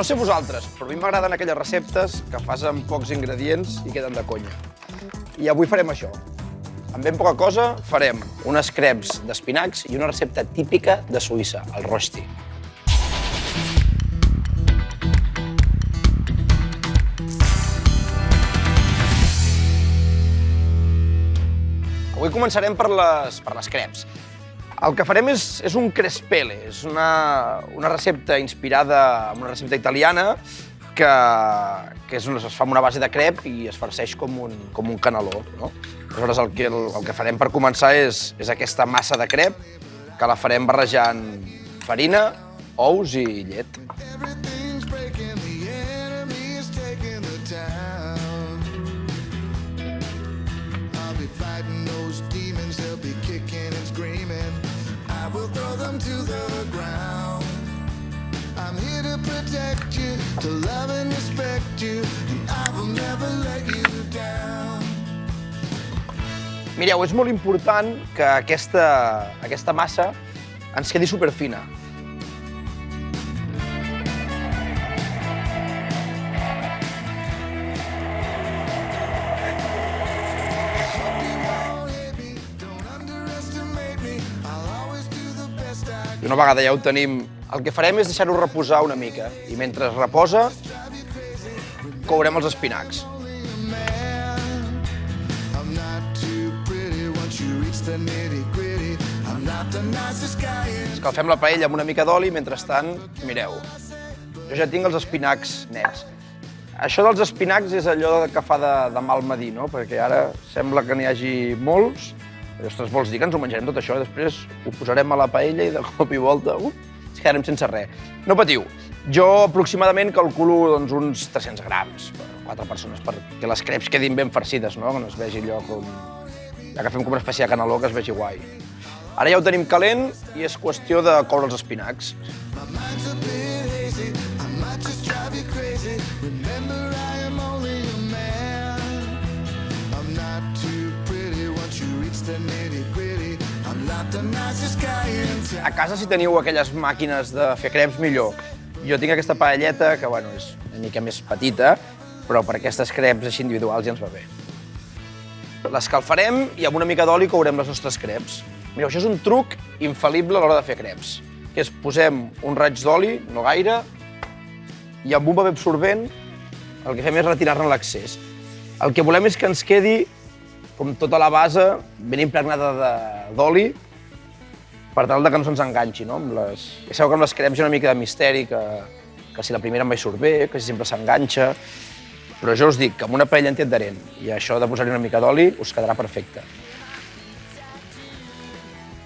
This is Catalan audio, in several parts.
No sé vosaltres, però a mi m'agraden aquelles receptes que fas amb pocs ingredients i queden de conya. I avui farem això. Amb ben poca cosa farem unes creps d'espinacs i una recepta típica de Suïssa, el Rösti. Avui començarem per les creps. El que farem és un crespele, és una recepta inspirada en una recepta italiana que es fa amb una base de crep i es farceix com un caneló. No? Aleshores, el que farem per començar és aquesta massa de crep, que la farem barrejant farina, ous i llet. Mireu, és molt important que aquesta massa ens quedi superfina. I una vegada ja ho tenim, el que farem és deixar-ho reposar una mica. I mentre es reposa, courem els espinacs. Escalfem la paella amb una mica d'oli i mentrestant, mireu, jo ja tinc els espinacs nets. Això dels espinacs és allò que fa de mal medir, no? Perquè ara sembla que n'hi hagi molts. Ostres, vols dir que ens ho menjarem tot això i després ho posarem a la paella i de cop i volta ens quedarem sense res. No patiu, jo aproximadament calculo uns 300 grams per 4 persones perquè les creps quedin ben farcides, no? Que no es vegi allò com... Ja que fem com una espècie de caneló que es vegi guai. Ara ja ho tenim calent i és qüestió de coure els espinacs. A casa, si teniu aquelles màquines de fer creps, millor. Jo tinc aquesta paelleta que, bueno, és una mica més petita, però per aquestes creps així individuals ja ens va bé. L'escalfarem i amb una mica d'oli courem les nostres creps. Mireu, això és un truc infal·lible a l'hora de fer creps, que és posem un raig d'oli, no gaire, i amb un paper absorbent el que fem és retirar-ne l'excés. El que volem és que ens quedi com tota la base ben impregnada d'oli per tal que no se'ns enganxi. No? Ja sabeu que amb les creps hi ha una mica de misteri, que si la primera mai surt bé, que si sempre s'enganxa. Però jo us dic que amb una paella antiadherent i això de posar-hi una mica d'oli us quedarà perfecte.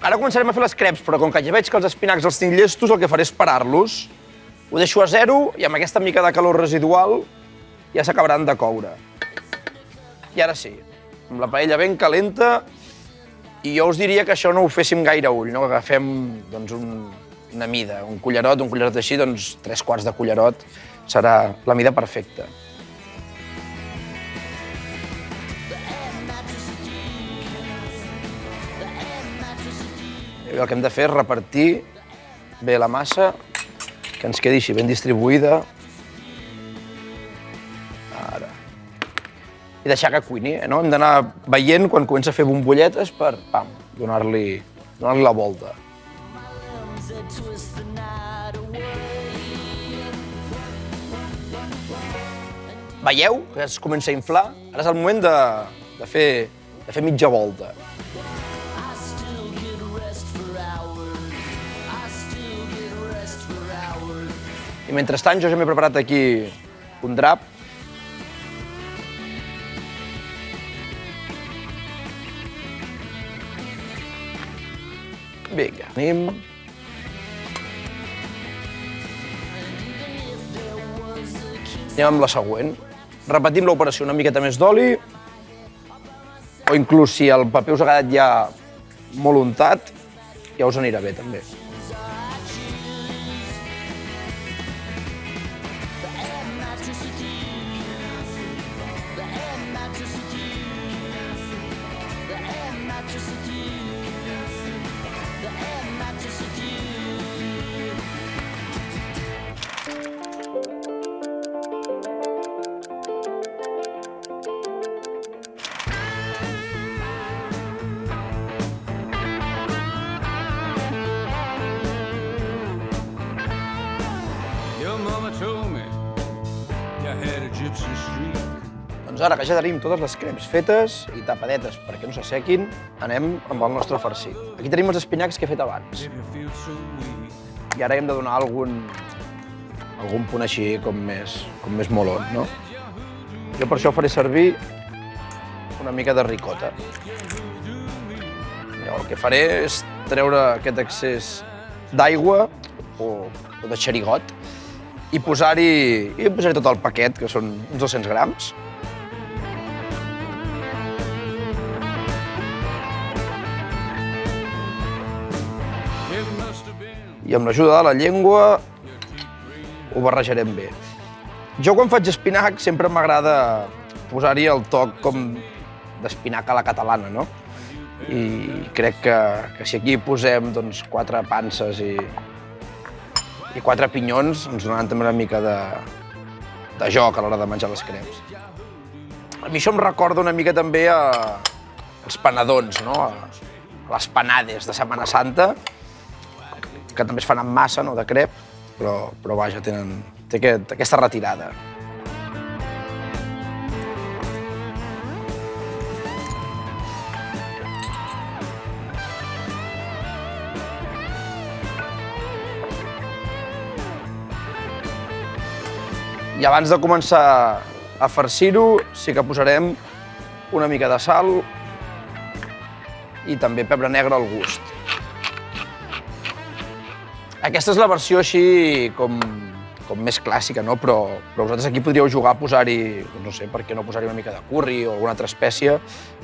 Ara començarem a fer les creps, però com que ja veig que els espinacs els tinc llestos, el que faré és parar-los. Ho deixo a 0 i amb aquesta mica de calor residual ja s'acabaran de coure. I ara sí, amb la paella ben calenta, i jo us diria que això no ho féssim gaire ull, no? Que agafem una mida, un cullerot així, 3/4 de cullerot serà la mida perfecta. El que hem de fer és repartir bé la massa, que ens quedi així ben distribuïda. Ara. I deixar que cuini, no? Hem d'anar veient quan comença a fer bombolletes per, pam, donar-li la volta. Veieu que es comença a inflar? Ara és el moment de fer mitja volta. I mentrestant jo ja m'he preparat aquí un drap. Vinga, anem. Anem amb la següent. Repetim l'operació, una miqueta més d'oli, o inclús si el paper us ha quedat ja molt untat, ja us anirà bé també. Doncs ara que ja tenim totes les creps fetes i tapadetes perquè no s'assequin, anem amb el nostre farcit. Aquí tenim els espinacs que he fet abans. I ara hem de donar algun punt així com més molon, no? Jo per això faré servir una mica de ricota. El que faré és treure aquest excés d'aigua o de xerigot i posar-hi tot el paquet, que són uns 200 grams. I amb l'ajuda de la llengua ho barrejarem bé. Jo quan faig espinac sempre m'agrada posar-hi el toc com d'espinac a la catalana, no? I crec que si aquí posem 4 panses i 4 pinyons ens donaran també una mica de joc a l'hora de menjar les creps. A mi això em recorda una mica també als panadons, no? A les panades de Setmana Santa, que també es fan amb massa, no, de crep, però vaja, té aquesta retirada. I abans de començar a farcir-ho, sí que posarem una mica de sal i també pebre negre al gust. Aquesta és la versió així com més clàssica, no? Però vosaltres aquí podríeu jugar a posar-hi, no sé, per què no posar-hi una mica de curri o alguna altra espècie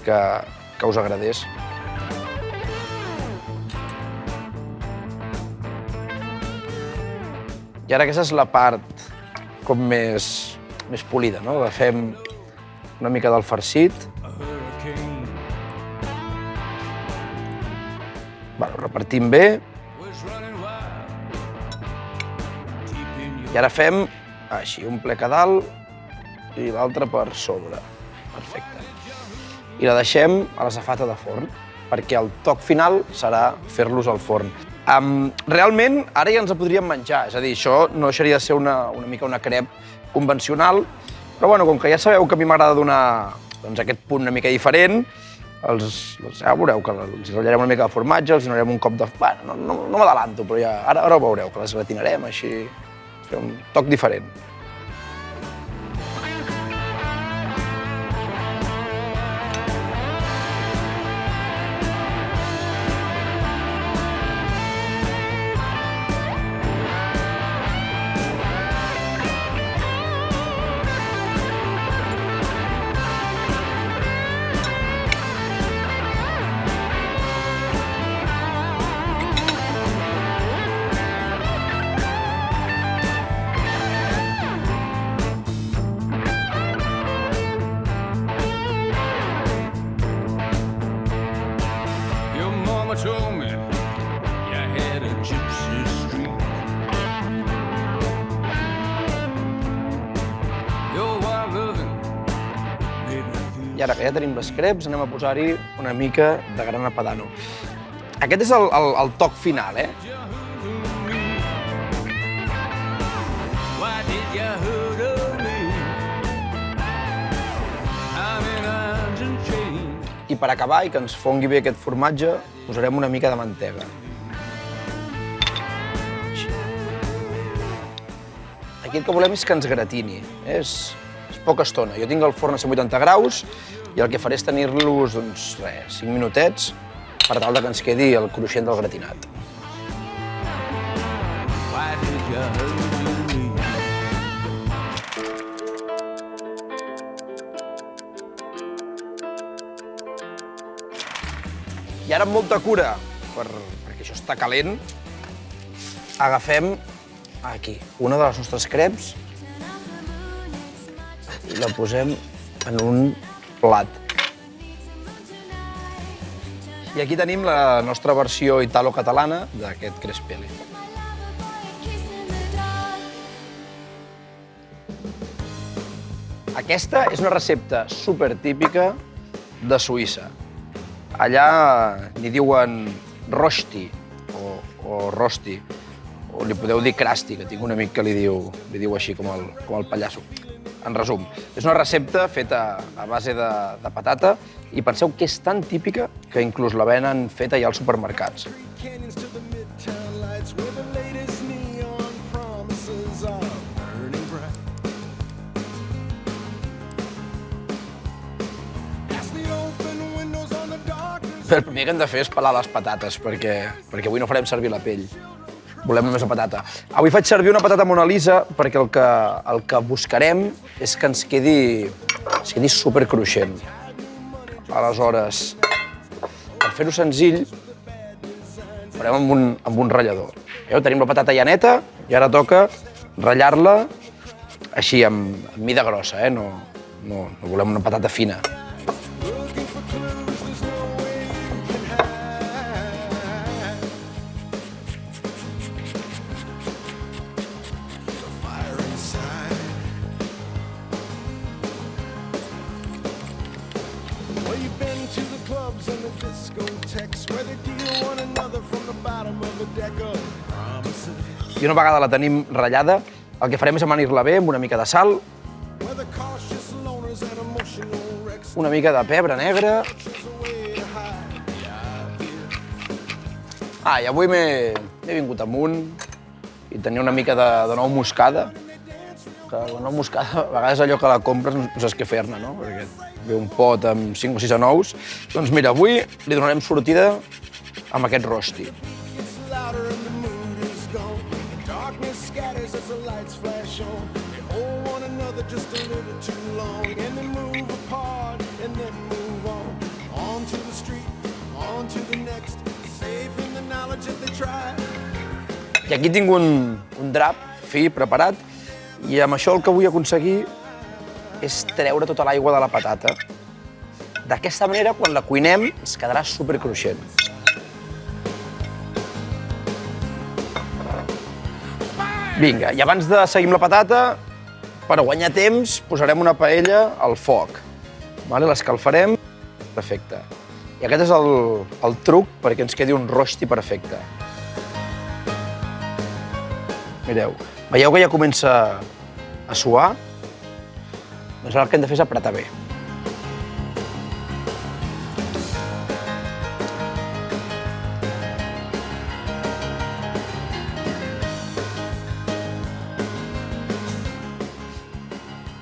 que us agradés. I ara aquesta és la part com més polida, no? Agafem una mica del farcit. Repartim bé. I ara fem així, un plec a dalt i l'altre per sobre. Perfecte. I la deixem a la safata de forn, perquè el toc final serà fer-los al forn. Realment, ara ja ens la podríem menjar, és a dir, això no deixaria de ser una mica una crep convencional, però bueno, com que ja sabeu que a mi m'agrada donar aquest punt una mica diferent, ja veureu que els ratllarem una mica de formatge, els donarem un cop de... Bueno, no m'adelanto, però ja ara ho veureu, que les gratinarem així, fer un toc diferent. I ara que ja tenim les creps, anem a posar-hi una mica de grana padano. Aquest és el toc final, eh? I per acabar, i que ens fongui bé aquest formatge, posarem una mica de mantega. Aquí el que volem és que ens gratini, és poca estona. Jo tinc el forn a 180 graus i el que faré és tenir-los, 5 minutets per tal que ens quedi el cruixent del gratinat. I ara amb molta cura, perquè això està calent, agafem aquí una de les nostres creps i la posem en un plat. I aquí tenim la nostra versió italo-catalana d'aquest crespele. Aquesta és una recepta supertípica de Suïssa. Allà n'hi diuen rosti o rosti, o li podeu dir crasti, que tinc un amic que li diu així com el pallasso. en resum, és una recepta feta a base de patata i penseu que és tan típica que inclús la venen feta ja als supermercats. El primer que hem de fer és pelar les patates, perquè avui no farem servir la pell. Volem només la patata. Avui faig servir una patata Mona Lisa perquè el que buscarem és que ens quedi supercruixent. Aleshores, per fer-ho senzill, ho farem amb un ratllador. Tenim la patata ja neta i ara toca ratllar-la així, amb mida grossa, no volem una patata fina. I una vegada la tenim ratllada, el que farem és amanir-la bé amb una mica de sal, una mica de pebre negre. I avui m'he vingut amunt i tenia una mica de nou moscada, que la nou moscada a vegades allò que la compres no saps què fer-ne, no? Perquè ve un pot amb 5 o 6 anous. Doncs mira, avui li donarem sortida amb aquest rosti. I aquí tinc un drap fi preparat i amb això el que vull aconseguir és treure tota l'aigua de la patata. D'aquesta manera, quan la cuinem, ens quedarà supercruixent. Vinga, i abans de seguir amb la patata, per guanyar temps, posarem una paella al foc. L'escalfarem. Perfecte. I aquest és el truc perquè ens quedi un rosti perfecte. Mireu, veieu que ja comença a suar? Doncs ara el que hem de fer és apretar bé.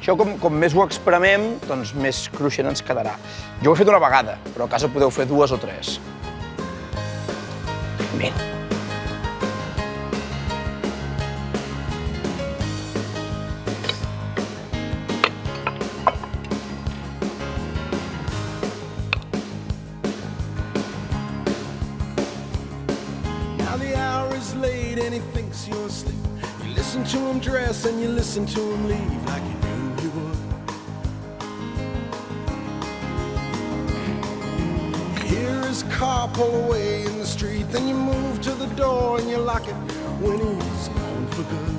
Això, com més ho espremem, doncs més cruixent ens quedarà. Jo ho he fet una vegada, però a casa podeu fer 2 o 3. Bé. Now the hour is late and he thinks you're asleep. You listen to him dress and you listen to him leave like you knew you would. You hear his car pull away in the street, then you move to the door and you lock it when he's gone for good.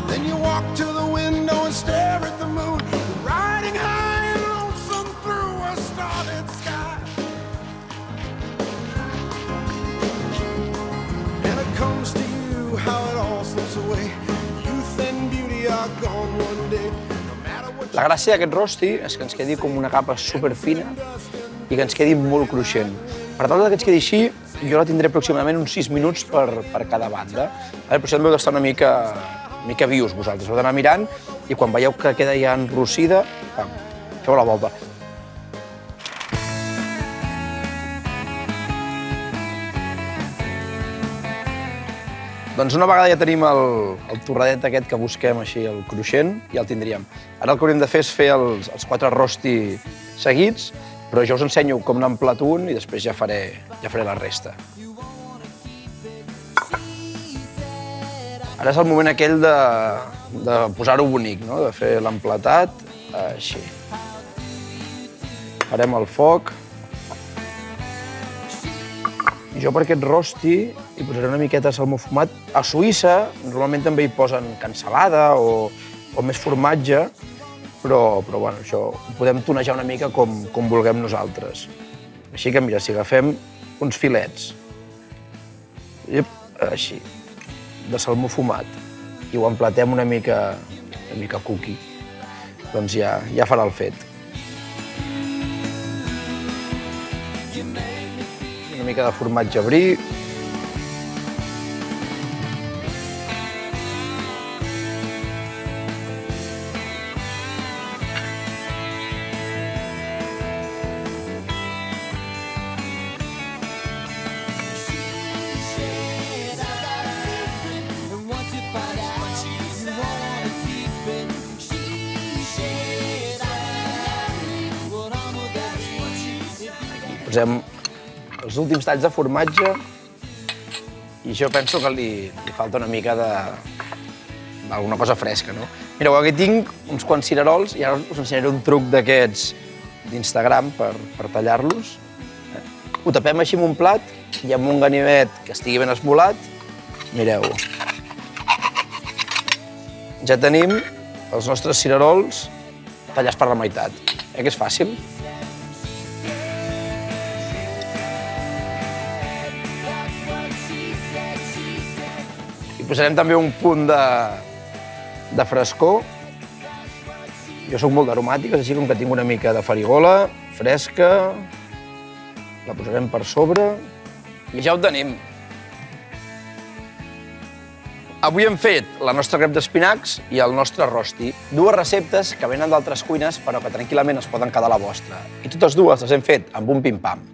Then you walk to the window and stare at the moon, riding high and lonesome through a starlit sky. And it comes to you how it all slips away. Youth and beauty are gone one day. La gràcia d'aquest rosti és que ens quedi com una capa superfina i que ens quedi molt cruixent. Per tal que ens quedi així, jo la tindré aproximadament uns 6 minuts per cada banda. Però això també heu d'estar una mica vius vosaltres, heu d'anar mirant i quan veieu que queda ja enrossida, feu la volta. Doncs una vegada ja tenim el torradet aquest que busquem així, el cruixent, ja el tindríem. Ara el que hauríem de fer és fer els 4 rosti seguits, però jo us ensenyo com anar en plat un i després ja faré la resta. Ara és el moment aquell de posar-ho bonic, no? De fer l'emplatat, així. Farem el foc. I jo per aquest rosti hi posaré una miqueta de salmó fumat. A Suïssa normalment també hi posen cansalada o més formatge, però bueno, això ho podem tonejar una mica com vulguem nosaltres. Així que mira, si agafem uns filets, així, de salmó fumat, i ho emplatem una mica cookie, doncs ja farà el fet. Una mica de formatge brie. Posem els últims talls de formatge i jo penso que li falta una mica d'alguna cosa fresca, no? Mireu, aquí tinc uns quants cirerols i ara us ensenyaré un truc d'aquests d'Instagram per tallar-los. Ho tapem així amb un plat i amb un ganivet que estigui ben esmolat. Mireu. Ja tenim els nostres cirerols tallats per la meitat. Que és fàcil? Hi posarem també un punt de frescor. Jo soc molt d'aromàtiques, així com que tinc una mica de farigola fresca. La posarem per sobre i ja ho tenim. Avui hem fet la nostra crep d'espinacs i el nostre rosti. Dues receptes que venen d'altres cuines però que tranquil·lament es poden quedar a la vostra. I totes dues les hem fet amb un pim-pam.